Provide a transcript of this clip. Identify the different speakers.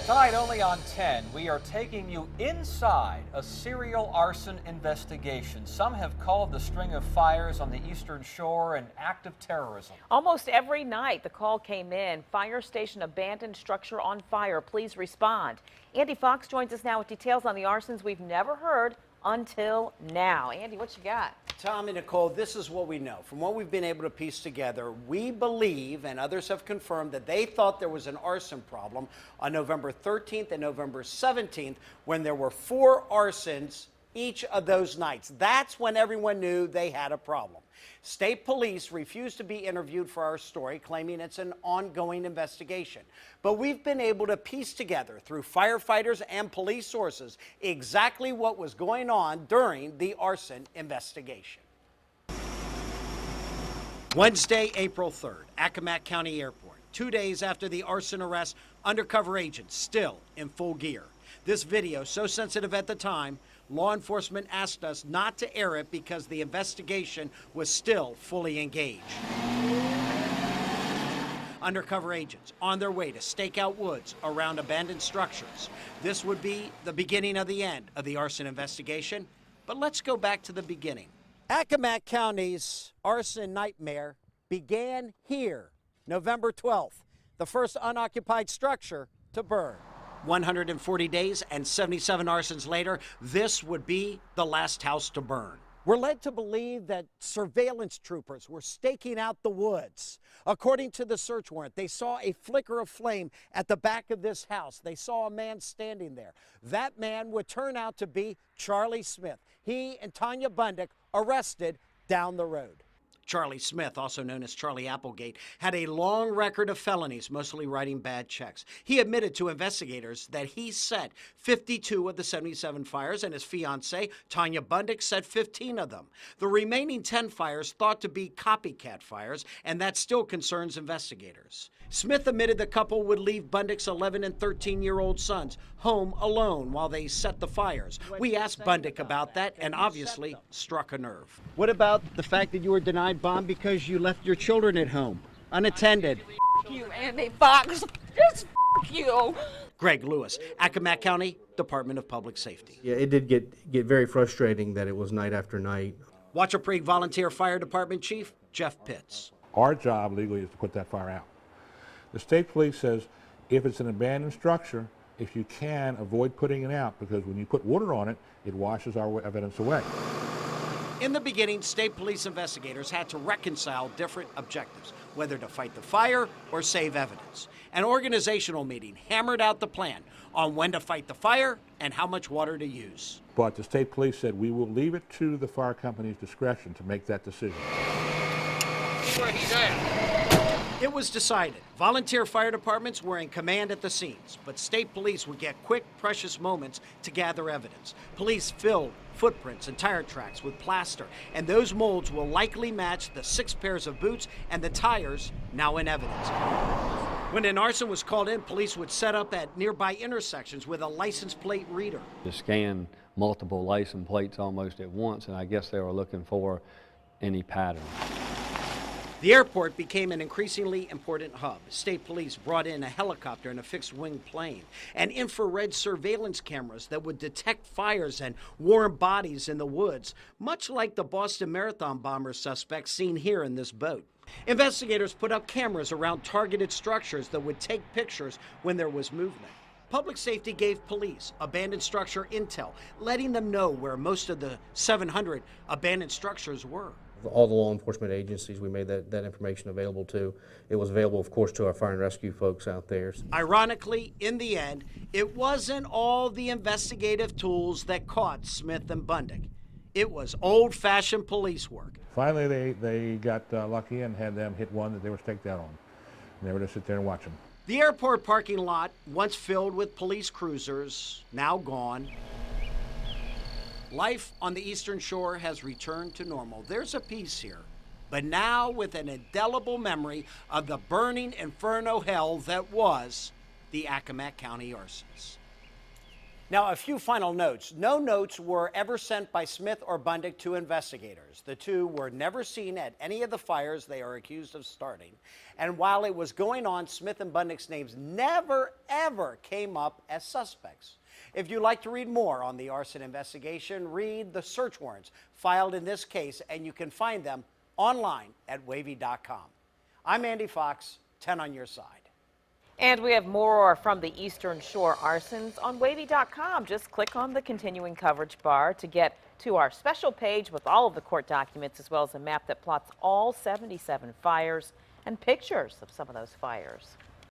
Speaker 1: Tonight only on 10, we are taking you inside a serial arson investigation. Some have called the string of fires on the Eastern Shore an act of terrorism.
Speaker 2: Almost every night the call came in. Fire station abandoned structure on fire. Please respond. Andy Fox joins us now with details on the arsons we've never heard until now. Andy, what you got?
Speaker 3: Tom and Nicole, this is what we know. From what we've been able to piece together, we believe, and others have confirmed, that they thought there was an arson problem on November 13th and November 17th when there were 4 arsons each of those nights. That's when everyone knew they had a problem. State police refused to be interviewed for our story, claiming it's an ongoing investigation. But we've been able to piece together through firefighters and police sources exactly what was going on during the arson investigation. Wednesday, April 3rd, Accomack County Airport. 2 days after the arson arrest, undercover agents still in full gear. This video, so sensitive at the time, law enforcement asked us not to air it because the investigation was still fully engaged. Undercover agents on their way to stake out woods around abandoned structures. This would be the beginning of the end of the arson investigation. But let's go back to the beginning. Accomack County's arson nightmare began here, November 12th, the first unoccupied structure to burn. 140 days and 77 arsons later, this would be the last house to burn. We're led to believe that surveillance troopers were staking out the woods. According to the search warrant, they saw a flicker of flame at the back of this house. They saw a man standing there. That man would turn out to be Charlie Smith. He and Tanya Bundick arrested down the road. Charlie Smith, also known as Charlie Applegate, had a long record of felonies, mostly writing bad checks. He admitted to investigators that he set 52 of the 77 fires, and his fiancée, Tanya Bundick, set 15 of them. The remaining 10 fires thought to be copycat fires, and that still concerns investigators. Smith admitted the couple would leave Bundick's 11 and 13-year-old sons home alone while they set the fires. We asked Bundick about that and obviously struck a nerve. What about the fact that you were denied bond because you left your children at home, unattended?
Speaker 2: F you, Andy Fox. Just f you.
Speaker 3: Greg Lewis, Accomack County Department of Public Safety.
Speaker 4: Yeah, it did get very frustrating that it was night after night.
Speaker 3: Wachapreague Volunteer Fire Department Chief Jeff Pitts.
Speaker 5: Our job legally is to put that fire out. The state police says if it's an abandoned structure, if you can, avoid putting it out, because when you put water on it, it washes our evidence away.
Speaker 3: In the beginning, state police investigators had to reconcile different objectives, whether to fight the fire or save evidence. An organizational meeting hammered out the plan on when to fight the fire and how much water to use.
Speaker 5: But the state police said we will leave it to the fire company's discretion to make that decision.
Speaker 6: Where he's at.
Speaker 3: It was decided volunteer fire departments were in command at the scenes, but state police would get quick, precious moments to gather evidence. Police filled footprints and tire tracks with plaster, and those molds will likely match the 6 pairs of boots and the tires now in evidence. When an arson was called in, police would set up at nearby intersections with a license plate reader.
Speaker 7: To scan multiple license plates almost at once, and I guess they were looking for any pattern.
Speaker 3: The airport became an increasingly important hub. State police brought in a helicopter and a fixed-wing plane, and infrared surveillance cameras that would detect fires and warm bodies in the woods, much like the Boston Marathon bomber suspect seen here in this boat. Investigators put up cameras around targeted structures that would take pictures when there was movement. Public safety gave police abandoned structure intel, letting them know where most of the 700 abandoned structures were.
Speaker 4: All the law enforcement agencies we made that information available to. It was available, of course, to our fire and rescue folks out there.
Speaker 3: Ironically, in the end, it wasn't all the investigative tools that caught Smith and Bundick. It was old-fashioned police work.
Speaker 5: Finally, they got lucky and had them hit one that they were staked out on. And they were to sit there and watch them.
Speaker 3: The airport parking lot, once filled with police cruisers, now gone. Life on the Eastern Shore has returned to normal. There's a peace here, but now with an indelible memory of the burning inferno hell that was the Accomack County arsons. Now, a few final notes. No notes were ever sent by Smith or Bundick to investigators. The two were never seen at any of the fires they are accused of starting. And while it was going on, Smith and Bundick's names never, ever came up as suspects. If you'd like to read more on the arson investigation, read the search warrants filed in this case, and you can find them online at wavy.com. I'm Andy Fox, 10 on your side.
Speaker 2: And we have more from the Eastern Shore arsons on wavy.com. Just click on the continuing coverage bar to get to our special page with all of the court documents, as well as a map that plots all 77 fires and pictures of some of those fires.